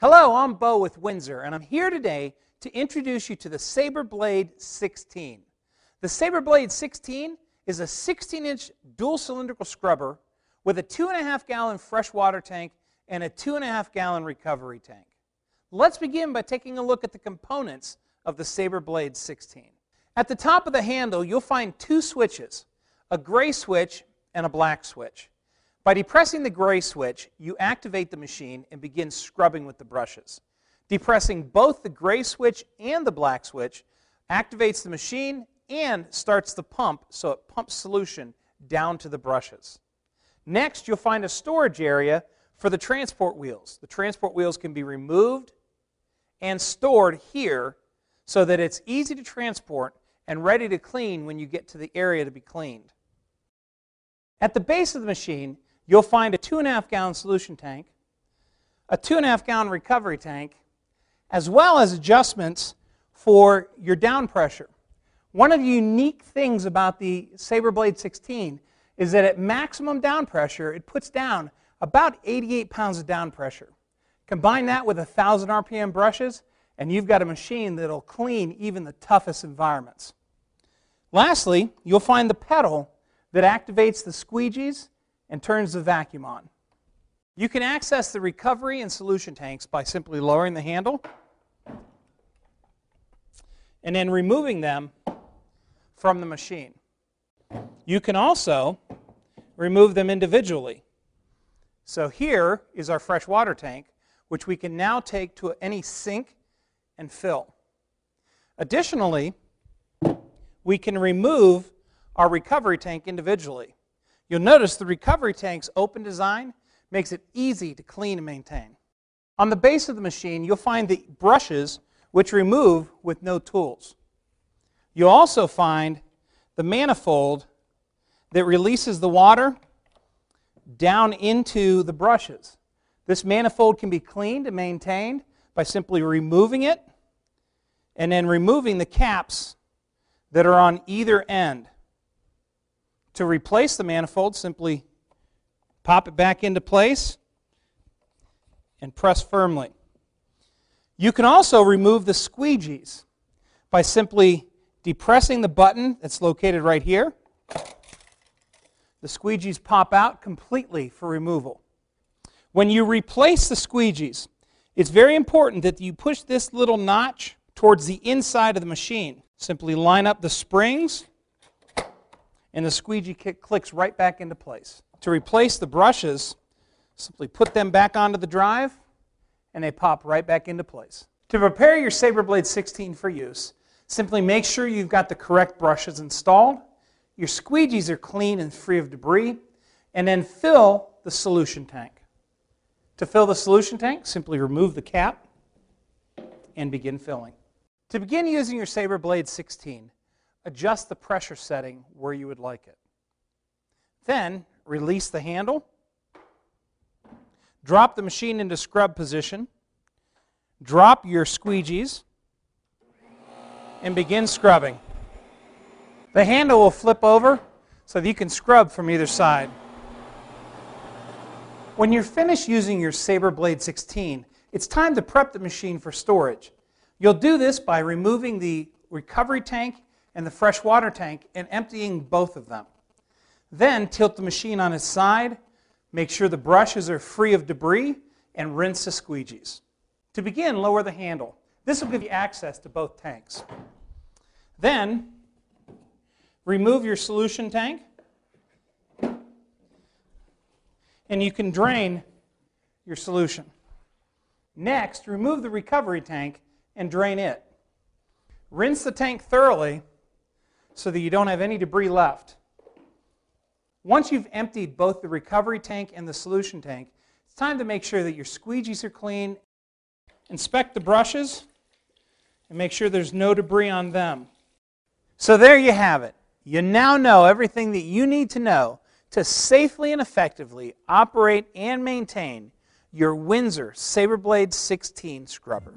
Hello, I'm Bo with Windsor, and I'm here today to introduce you to the Saber Blade 16. The Saber Blade 16 is a 16-inch dual cylindrical scrubber with a 2.5-gallon freshwater tank and a 2.5-gallon recovery tank. Let's begin by taking a look at the components of the Saber Blade 16. At the top of the handle, you'll find two switches, a gray switch and a black switch. By depressing the gray switch, you activate the machine and begin scrubbing with the brushes. Depressing both the gray switch and the black switch activates the machine and starts the pump, so it pumps solution down to the brushes. Next, you'll find a storage area for the transport wheels. The transport wheels can be removed and stored here so that it's easy to transport and ready to clean when you get to the area to be cleaned. At the base of the machine, you'll find a 2.5-gallon solution tank, a 2.5-gallon recovery tank, as well as adjustments for your down pressure. One of the unique things about the Saber Blade 16 is that at maximum down pressure, it puts down about 88 pounds of down pressure. Combine that with 1,000 RPM brushes, and you've got a machine that'll clean even the toughest environments. Lastly, you'll find the pedal that activates the squeegees and turns the vacuum on. You can access the recovery and solution tanks by simply lowering the handle and then removing them from the machine. You can also remove them individually. So here is our fresh water tank, which we can now take to any sink and fill. Additionally, we can remove our recovery tank individually. You'll notice the recovery tank's open design makes it easy to clean and maintain. On the base of the machine, you'll find the brushes which remove with no tools. You'll also find the manifold that releases the water down into the brushes. This manifold can be cleaned and maintained by simply removing it and then removing the caps that are on either end. To replace the manifold, simply pop it back into place and press firmly. You can also remove the squeegees by simply depressing the button that's located right here. The squeegees pop out completely for removal. When you replace the squeegees, it's very important that you push this little notch towards the inside of the machine. Simply line up the springs and the squeegee clicks right back into place. To replace the brushes, simply put them back onto the drive and they pop right back into place. To prepare your Saber Blade 16 for use, simply make sure you've got the correct brushes installed, your squeegees are clean and free of debris, and then fill the solution tank. To fill the solution tank, simply remove the cap and begin filling. To begin using your Saber Blade 16, adjust the pressure setting where you would like it. Then, release the handle, drop the machine into scrub position, drop your squeegees, and begin scrubbing. The handle will flip over so that you can scrub from either side. When you're finished using your Saber Blade 16, it's time to prep the machine for storage. You'll do this by removing the recovery tank and the fresh water tank and emptying both of them. Then tilt the machine on its side, make sure the brushes are free of debris, and rinse the squeegees. To begin, lower the handle. This will give you access to both tanks. Then, remove your solution tank, and you can drain your solution. Next, remove the recovery tank and drain it. Rinse the tank thoroughly so that you don't have any debris left. Once you've emptied both the recovery tank and the solution tank, it's time to make sure that your squeegees are clean. Inspect the brushes and make sure there's no debris on them. So there you have it. You now know everything that you need to know to safely and effectively operate and maintain your Windsor Saber Blade 16 scrubber.